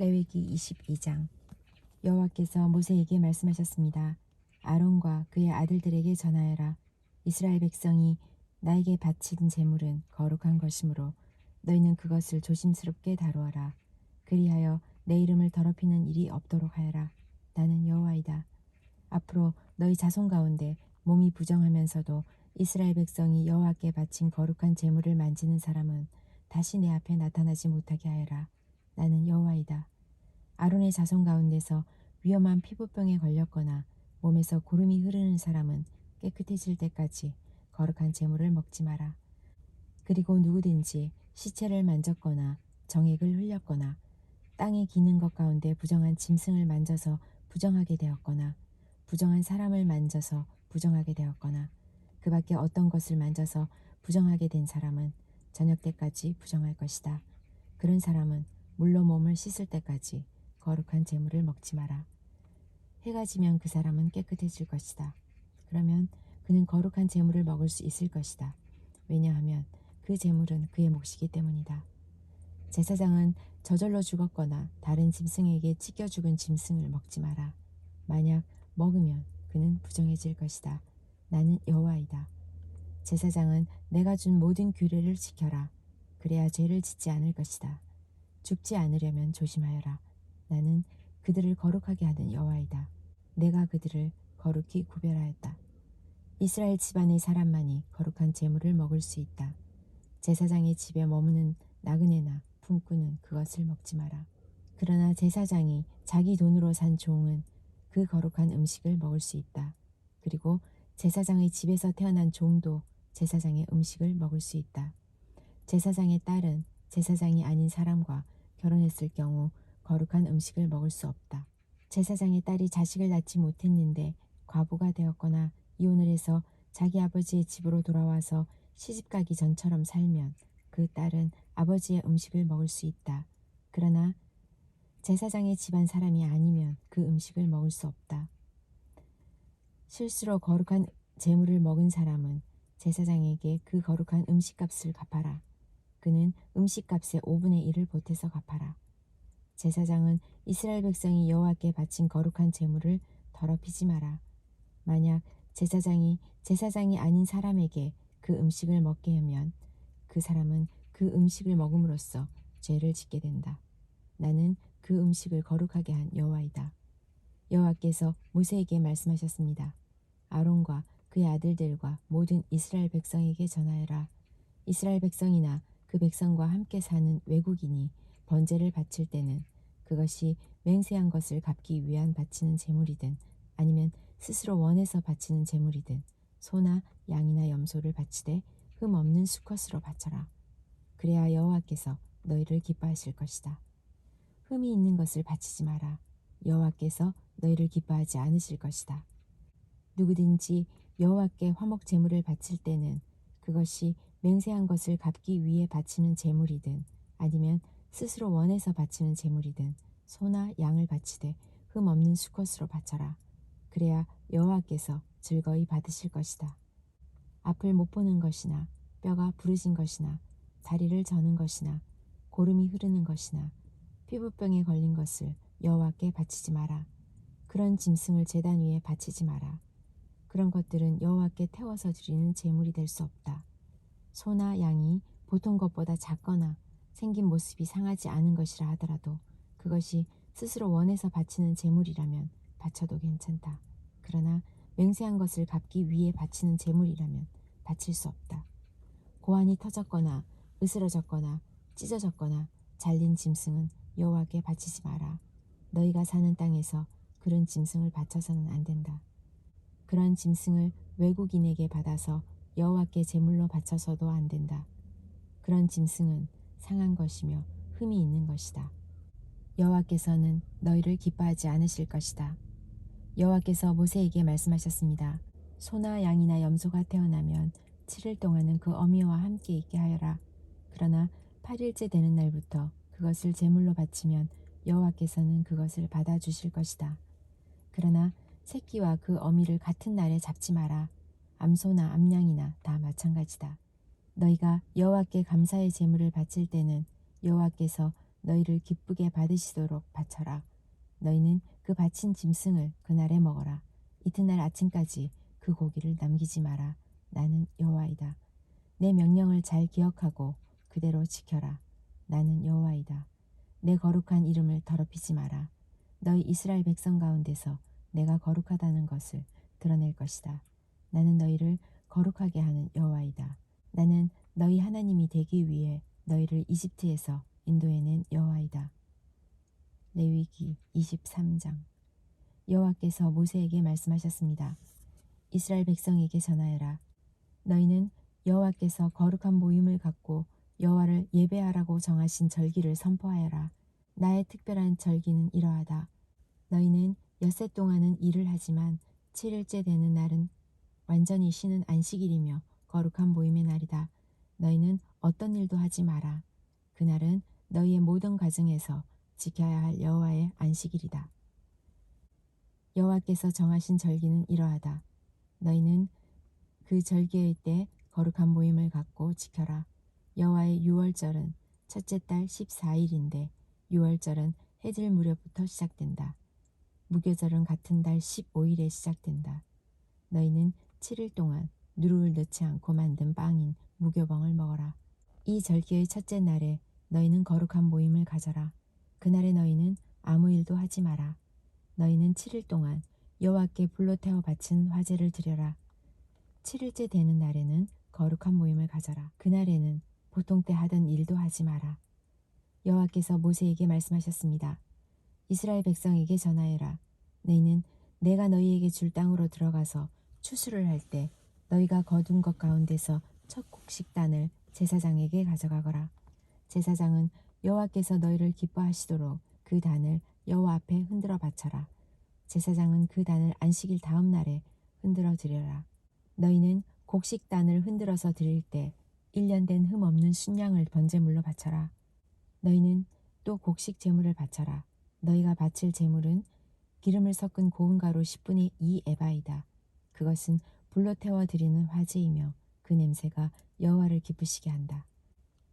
레위기 22장. 여호와께서 모세에게 말씀하셨습니다. 아론과 그의 아들들에게 전하여라. 이스라엘 백성이 나에게 바친 제물은 거룩한 것이므로 너희는 그것을 조심스럽게 다루어라. 그리하여 내 이름을 더럽히는 일이 없도록 하여라. 나는 여호와이다. 앞으로 너희 자손 가운데 몸이 부정하면서도 이스라엘 백성이 여호와께 바친 거룩한 제물을 만지는 사람은 다시 내 앞에 나타나지 못하게 하여라. 나는 여호와이다. 아론의 자손 가운데서 위험한 피부병에 걸렸거나 몸에서 고름이 흐르는 사람은 깨끗해질 때까지 거룩한 제물을 먹지 마라. 그리고 누구든지 시체를 만졌거나 정액을 흘렸거나 땅에 기는 것 가운데 부정한 짐승을 만져서 부정하게 되었거나 부정한 사람을 만져서 부정하게 되었거나 그 밖에 어떤 것을 만져서 부정하게 된 사람은 저녁 때까지 부정할 것이다. 그런 사람은 물로 몸을 씻을 때까지 거룩한 제물을 먹지 마라. 해가 지면 그 사람은 깨끗해질 것이다. 그러면 그는 거룩한 제물을 먹을 수 있을 것이다. 왜냐하면 그 제물은 그의 몫이기 때문이다. 제사장은 저절로 죽었거나 다른 짐승에게 찢겨 죽은 짐승을 먹지 마라. 만약 먹으면 그는 부정해질 것이다. 나는 여호와이다. 제사장은 내가 준 모든 규례를 지켜라. 그래야 죄를 짓지 않을 것이다. 죽지 않으려면 조심하여라. 나는 그들을 거룩하게 하는 여호와이다. 내가 그들을 거룩히 구별하였다. 이스라엘 집안의 사람만이 거룩한 제물을 먹을 수 있다. 제사장의 집에 머무는 나그네나 품꾼은 그것을 먹지 마라. 그러나 제사장이 자기 돈으로 산 종은 그 거룩한 음식을 먹을 수 있다. 그리고 제사장의 집에서 태어난 종도 제사장의 음식을 먹을 수 있다. 제사장의 딸은 제사장이 아닌 사람과 결혼했을 경우 거룩한 음식을 먹을 수 없다. 제사장의 딸이 자식을 낳지 못했는데 과부가 되었거나 이혼을 해서 자기 아버지의 집으로 돌아와서 시집가기 전처럼 살면 그 딸은 아버지의 음식을 먹을 수 있다. 그러나 제사장의 집안 사람이 아니면 그 음식을 먹을 수 없다. 실수로 거룩한 제물을 먹은 사람은 제사장에게 그 거룩한 음식값을 갚아라. 그는 음식값의 5분의 1을 보태서 갚아라. 제사장은 이스라엘 백성이 여호와께 바친 거룩한 제물을 더럽히지 마라. 만약 제사장이 아닌 사람에게 그 음식을 먹게 하면 그 사람은 그 음식을 먹음으로써 죄를 짓게 된다. 나는 그 음식을 거룩하게 한 여호와이다. 여호와께서 모세에게 말씀하셨습니다. 아론과 그의 아들들과 모든 이스라엘 백성에게 전하여라. 이스라엘 백성이나 그 백성과 함께 사는 외국인이 번제를 바칠 때는 그것이 맹세한 것을 갚기 위한 바치는 제물이든 아니면 스스로 원해서 바치는 제물이든 소나 양이나 염소를 바치되 흠 없는 수컷으로 바쳐라. 그래야 여호와께서 너희를 기뻐하실 것이다. 흠이 있는 것을 바치지 마라. 여호와께서 너희를 기뻐하지 않으실 것이다. 누구든지 여호와께 화목 제물을 바칠 때는 그것이 맹세한 것을 갚기 위해 바치는 제물이든 아니면 스스로 원해서 바치는 제물이든 소나 양을 바치되 흠 없는 수컷으로 바쳐라. 그래야 여호와께서 즐거이 받으실 것이다. 앞을 못 보는 것이나 뼈가 부르진 것이나 다리를 저는 것이나 고름이 흐르는 것이나 피부병에 걸린 것을 여호와께 바치지 마라. 그런 짐승을 제단 위에 바치지 마라. 그런 것들은 여호와께 태워서 드리는 제물이 될 수 없다. 소나 양이 보통 것보다 작거나 생긴 모습이 상하지 않은 것이라 하더라도 그것이 스스로 원해서 바치는 제물이라면 바쳐도 괜찮다. 그러나 맹세한 것을 갚기 위해 바치는 제물이라면 바칠 수 없다. 고환이 터졌거나 으스러졌거나 찢어졌거나 잘린 짐승은 여호와께 바치지 마라. 너희가 사는 땅에서 그런 짐승을 바쳐서는 안 된다. 그런 짐승을 외국인에게 받아서 여호와께 제물로 바쳐서도 안 된다. 그런 짐승은 상한 것이며 흠이 있는 것이다. 여호와께서는 너희를 기뻐하지 않으실 것이다. 여호와께서 모세에게 말씀하셨습니다. 소나 양이나 염소가 태어나면 7일 동안은 그 어미와 함께 있게 하여라. 그러나 8일째 되는 날부터 그것을 제물로 바치면 여호와께서는 그것을 받아주실 것이다. 그러나 새끼와 그 어미를 같은 날에 잡지 마라. 암소나 암양이나 다 마찬가지다. 너희가 여호와께 감사의 제물을 바칠 때는 여호와께서 너희를 기쁘게 받으시도록 바쳐라. 너희는 그 바친 짐승을 그날에 먹어라. 이튿날 아침까지 그 고기를 남기지 마라. 나는 여호와이다. 내 명령을 잘 기억하고 그대로 지켜라. 나는 여호와이다. 내 거룩한 이름을 더럽히지 마라. 너희 이스라엘 백성 가운데서 내가 거룩하다는 것을 드러낼 것이다. 나는 너희를 거룩하게 하는 여호와이다. 나는 너희 하나님이 되기 위해 너희를 이집트에서 인도해낸 여호와이다. 레위기 23장. 여호와께서 모세에게 말씀하셨습니다. 이스라엘 백성에게 전하여라. 너희는 여호와께서 거룩한 모임을 갖고 여호와를 예배하라고 정하신 절기를 선포하여라. 나의 특별한 절기는 이러하다. 너희는 엿새 동안은 일을 하지만 7일째 되는 날은 완전히 쉬는 안식일이며 거룩한 모임의 날이다. 너희는 어떤 일도 하지 마라. 그날은 너희의 모든 가정에서 지켜야 할 여호와의 안식일이다. 여호와께서 정하신 절기는 이러하다. 너희는 그 절기의 때 거룩한 모임을 갖고 지켜라. 여호와의 유월절은 첫째 달 14일인데 유월절은 해질 무렵부터 시작된다. 무교절은 같은 달 15일에 시작된다. 너희는 7일 동안 누룩을 넣지 않고 만든 빵인 무교병을 먹어라. 이 절기의 첫째 날에 너희는 거룩한 모임을 가져라. 그날에 너희는 아무 일도 하지 마라. 너희는 7일 동안 여호와께 불로 태워 바친 화제를 드려라. 7일째 되는 날에는 거룩한 모임을 가져라. 그날에는 보통 때 하던 일도 하지 마라. 여호와께서 모세에게 말씀하셨습니다. 이스라엘 백성에게 전하여라. 너희는 내가 너희에게 줄 땅으로 들어가서 추수를 할 때 너희가 거둔 것 가운데서 첫 곡식단을 제사장에게 가져가거라. 제사장은 여호와께서 너희를 기뻐하시도록 그 단을 여호와 앞에 흔들어 바쳐라. 제사장은 그 단을 안식일 다음 날에 흔들어 드려라. 너희는 곡식단을 흔들어서 드릴 때 1년 된 흠 없는 순양을 번제물로 바쳐라. 너희는 또 곡식 제물을 바쳐라. 너희가 바칠 제물은 기름을 섞은 고운 가루 10분의 2 에바이다. 그것은 불로 태워 드리는 화제이며 그 냄새가 여호와를 기쁘시게 한다.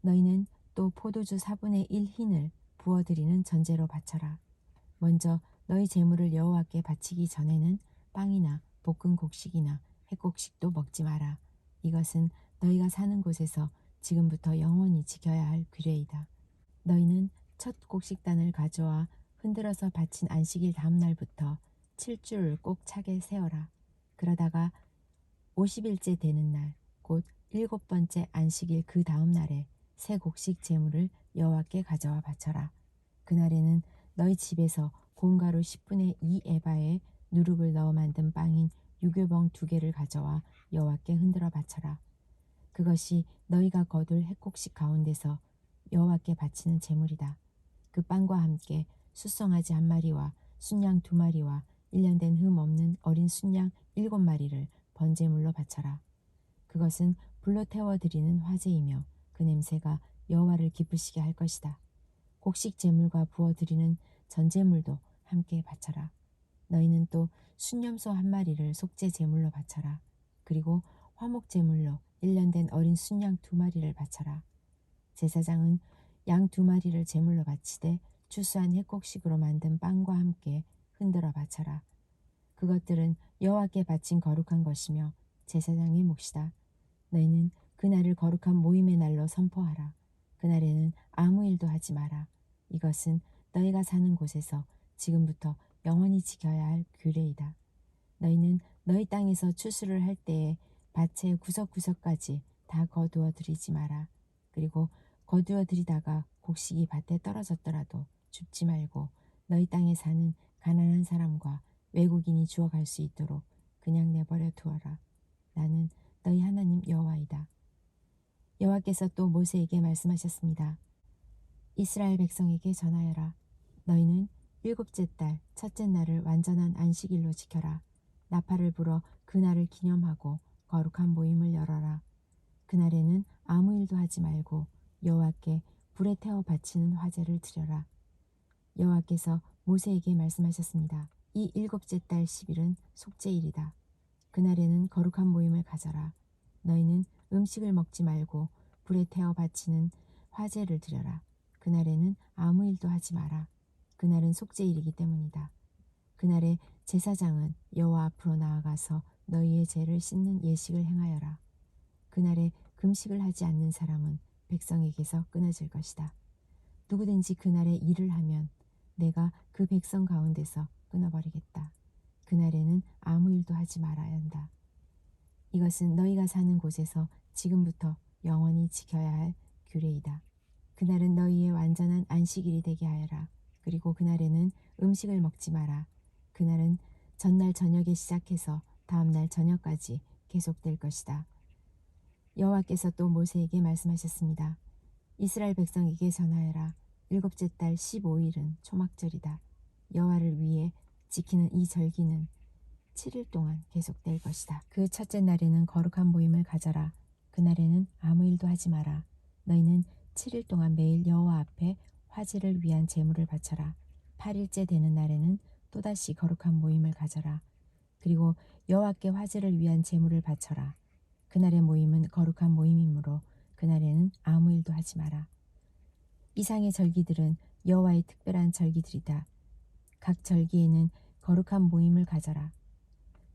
너희는 또 포도주 4분의 1 흰을 부어 드리는 전제로 바쳐라. 먼저 너희 제물을 여호와께 바치기 전에는 빵이나 볶은 곡식이나 햇곡식도 먹지 마라. 이것은 너희가 사는 곳에서 지금부터 영원히 지켜야 할 규례이다. 너희는 첫 곡식단을 가져와 흔들어서 바친 안식일 다음 날부터 7주를 꼭 차게 세어라. 그러다가 50일째 되는 날, 곧 7번째 안식일 그 다음 날에 새 곡식 제물을 여호와께 가져와 바쳐라. 그날에는 너희 집에서 고운 가루 10분의 2 에바에 누룩을 넣어 만든 빵인 유교병 2개를 가져와 여호와께 흔들어 바쳐라. 그것이 너희가 거둘 햇곡식 가운데서 여호와께 바치는 제물이다. 그 빵과 함께 숫송아지 1마리와 순양 2마리와 1년 된 흠 없는 어린 순양 7마리를 번제물로 바쳐라. 그것은 불로 태워 드리는 화제이며 그 냄새가 여호와를 기쁘시게 할 것이다. 곡식 제물과 부어 드리는 전제물도 함께 바쳐라. 너희는 또 순염소 1마리를 속죄 제물로 바쳐라. 그리고 화목 제물로 1년 된 어린 순양 2마리를 바쳐라. 제사장은 양 2마리를 제물로 바치되 추수한 햇곡식으로 만든 빵과 함께 흔들어 바쳐라. 그것들은 여호와께 바친 거룩한 것이며 제사장의 몫이다. 너희는 그날을 거룩한 모임의 날로 선포하라. 그날에는 아무 일도 하지 마라. 이것은 너희가 사는 곳에서 지금부터 영원히 지켜야 할 규례이다. 너희는 너희 땅에서 추수를 할 때에 밭의 구석구석까지 다 거두어 들이지 마라. 그리고 거두어 들이다가 곡식이 밭에 떨어졌더라도 줍지 말고 너희 땅에 사는 가난한 사람과 외국인이 주워갈 수 있도록 그냥 내버려 두어라. 나는 너희 하나님 여호와이다. 여호와께서 또 모세에게 말씀하셨습니다. 이스라엘 백성에게 전하여라. 너희는 7째 달 첫째 날을 완전한 안식일로 지켜라. 나팔을 불어 그날을 기념하고 거룩한 모임을 열어라. 그날에는 아무 일도 하지 말고 여호와께 불에 태워 바치는 화제를 드려라. 여호와께서 모세에게 말씀하셨습니다. 이 7째 달 10일은 속죄일이다. 그날에는 거룩한 모임을 가져라. 너희는 음식을 먹지 말고 불에 태워 바치는 화제를 드려라. 그날에는 아무 일도 하지 마라. 그날은 속죄일이기 때문이다. 그날에 제사장은 여호와 앞으로 나아가서 너희의 죄를 씻는 예식을 행하여라. 그날에 금식을 하지 않는 사람은 백성에게서 끊어질 것이다. 누구든지 그날에 일을 하면 내가 그 백성 가운데서 끊어버리겠다. 그날에는 아무 일도 하지 말아야 한다. 이것은 너희가 사는 곳에서 지금부터 영원히 지켜야 할 규례이다. 그날은 너희의 완전한 안식일이 되게 하여라. 그리고 그날에는 음식을 먹지 마라. 그날은 전날 저녁에 시작해서 다음날 저녁까지 계속될 것이다. 여호와께서 또 모세에게 말씀하셨습니다. 이스라엘 백성에게 전하여라. 일곱째 달 15일은 초막절이다. 여호와를 위해 지키는 이 절기는 7일 동안 계속될 것이다. 그 첫째 날에는 거룩한 모임을 가져라. 그날에는 아무 일도 하지 마라. 너희는 7일 동안 매일 여호와 앞에 화제를 위한 제물을 바쳐라. 8일째 되는 날에는 또다시 거룩한 모임을 가져라. 그리고 여호와께 화제를 위한 제물을 바쳐라. 그날의 모임은 거룩한 모임이므로 그날에는 아무 일도 하지 마라. 이상의 절기들은 여호와의 특별한 절기들이다. 각 절기에는 거룩한 모임을 가져라.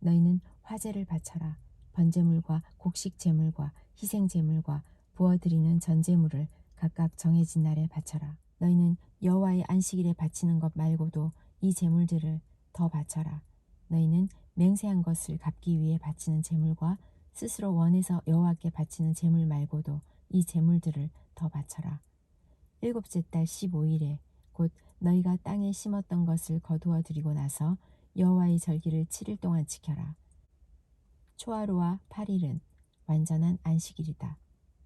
너희는 화제를 바쳐라. 번제물과 곡식 제물과 희생 제물과 부어드리는 전제물을 각각 정해진 날에 바쳐라. 너희는 여호와의 안식일에 바치는 것 말고도 이 제물들을 더 바쳐라. 너희는 맹세한 것을 갚기 위해 바치는 제물과 스스로 원해서 여호와께 바치는 제물 말고도 이 제물들을 더 바쳐라. 일곱째 달 15일에 곧 너희가 땅에 심었던 것을 거두어 드리고 나서 여호와의 절기를 7일 동안 지켜라. 초하루와 8일은 완전한 안식일이다.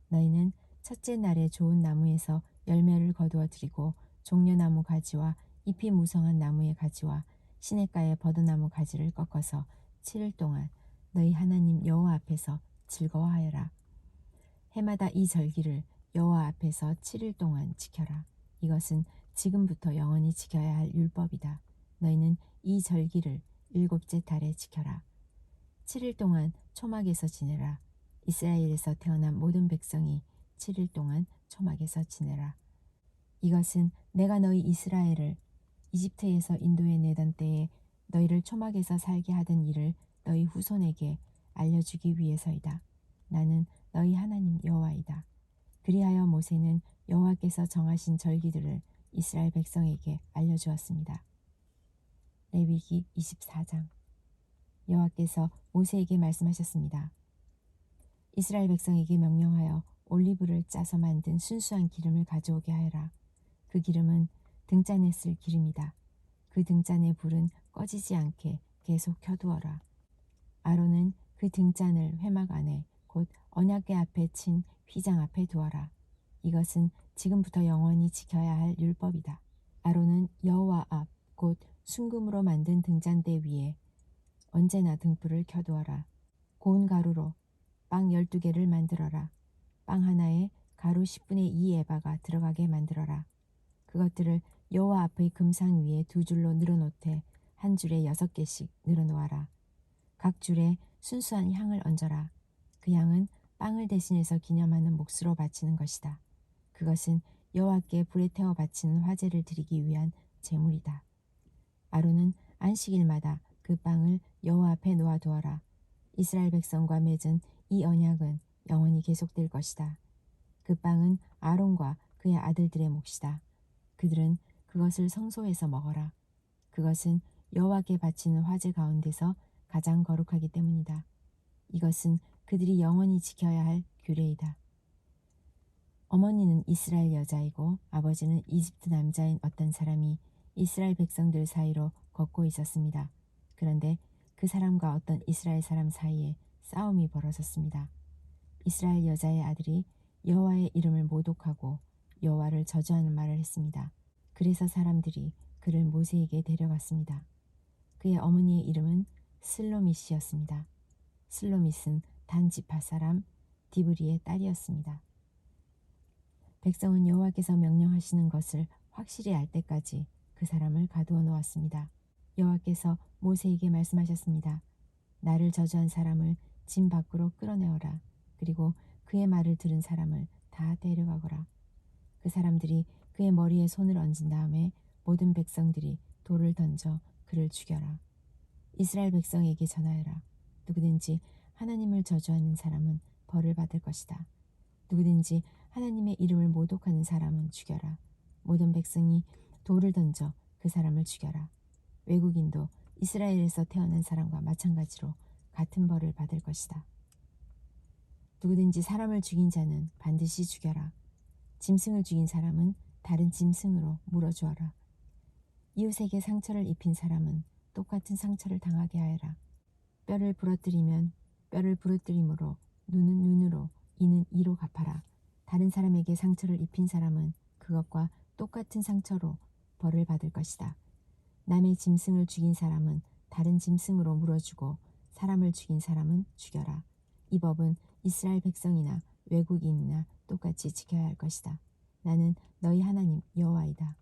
너희는 첫째 날에 좋은 나무에서 열매를 거두어 드리고 종려나무 가지와 잎이 무성한 나무의 가지와 시냇가의 버드나무 가지를 꺾어서 7일 동안 너희 하나님 여호와 앞에서 즐거워하여라. 해마다 이 절기를 여호와 앞에서 7일 동안 지켜라. 이것은 지금부터 영원히 지켜야 할 율법이다. 너희는 이 절기를 일곱째 달에 지켜라. 7일 동안 초막에서 지내라. 이스라엘에서 태어난 모든 백성이 7일 동안 초막에서 지내라. 이것은 내가 너희 이스라엘을 이집트에서 인도해 내던 때에 너희를 초막에서 살게 하던 일을 너희 후손에게 알려주기 위해서이다. 나는 너희 하나님 여호와이다. 그리하여 모세는 여호와께서 정하신 절기들을 이스라엘 백성에게 알려주었습니다. 레위기 24장. 여호와께서 모세에게 말씀하셨습니다. 이스라엘 백성에게 명령하여 올리브를 짜서 만든 순수한 기름을 가져오게 하여라. 그 기름은 등잔에 쓸 기름이다. 그 등잔의 불은 꺼지지 않게 계속 켜두어라. 아론은 그 등잔을 회막 안에 곧 언약궤 앞에 친 휘장 앞에 두어라. 이것은 지금부터 영원히 지켜야 할 율법이다. 아론은 여호와 앞 곧 순금으로 만든 등잔대 위에 언제나 등불을 켜두어라. 고운 가루로 빵 12개를 만들어라. 빵 하나에 가루 10분의 2 에바가 들어가게 만들어라. 그것들을 여호와 앞의 금상 위에 두 줄로 늘어놓되 한 줄에 6개씩 늘어놓아라. 각 줄에 순수한 향을 얹어라. 그 향은 빵을 대신해서 기념하는 몫으로 바치는 것이다. 그것은 여호와께 불에 태워 바치는 화제를 드리기 위한 제물이다. 아론은 안식일마다 그 빵을 여호와 앞에 놓아두어라. 이스라엘 백성과 맺은 이 언약은 영원히 계속될 것이다. 그 빵은 아론과 그의 아들들의 몫이다. 그들은 그것을 성소에서 먹어라. 그것은 여호와께 바치는 화제 가운데서 가장 거룩하기 때문이다. 이것은 그들이 영원히 지켜야 할 규례이다. 어머니는 이스라엘 여자이고 아버지는 이집트 남자인 어떤 사람이 이스라엘 백성들 사이로 걷고 있었습니다. 그런데 그 사람과 어떤 이스라엘 사람 사이에 싸움이 벌어졌습니다. 이스라엘 여자의 아들이 여호와의 이름을 모독하고 여호와를 저주하는 말을 했습니다. 그래서 사람들이 그를 모세에게 데려갔습니다. 그의 어머니의 이름은 슬로밋이었습니다. 슬로밋은 단 지파 사람 디브리의 딸이었습니다. 백성은 여호와께서 명령하시는 것을 확실히 알 때까지 그 사람을 가두어 놓았습니다. 여호와께서 모세에게 말씀하셨습니다. 나를 저주한 사람을 진 밖으로 끌어내어라. 그리고 그의 말을 들은 사람을 다 데려가거라. 그 사람들이 그의 머리에 손을 얹은 다음에 모든 백성들이 돌을 던져 그를 죽여라. 이스라엘 백성에게 전하여라. 누구든지 하나님을 저주하는 사람은 벌을 받을 것이다. 누구든지 하나님의 이름을 모독하는 사람은 죽여라. 모든 백성이 돌을 던져 그 사람을 죽여라. 외국인도 이스라엘에서 태어난 사람과 마찬가지로 같은 벌을 받을 것이다. 누구든지 사람을 죽인 자는 반드시 죽여라. 짐승을 죽인 사람은 다른 짐승으로 물어주어라. 이웃에게 상처를 입힌 사람은 똑같은 상처를 당하게 하여라. 뼈를 부러뜨리면 뼈를 부러뜨림으로 눈은 눈으로 이는 이로 갚아라. 다른 사람에게 상처를 입힌 사람은 그것과 똑같은 상처로 벌을 받을 것이다. 남의 짐승을 죽인 사람은 다른 짐승으로 물어주고 사람을 죽인 사람은 죽여라. 이 법은 이스라엘 백성이나 외국인이나 똑같이 지켜야 할 것이다. 나는 너희 하나님 여호와이다.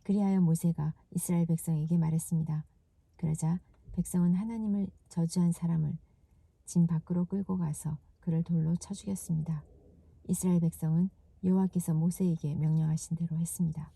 그리하여 모세가 이스라엘 백성에게 말했습니다. 그러자 백성은 하나님을 저주한 사람을 진 밖으로 끌고 가서 그를 돌로 쳐 죽였습니다. 이스라엘 백성은 여호와께서 모세에게 명령하신 대로 했습니다.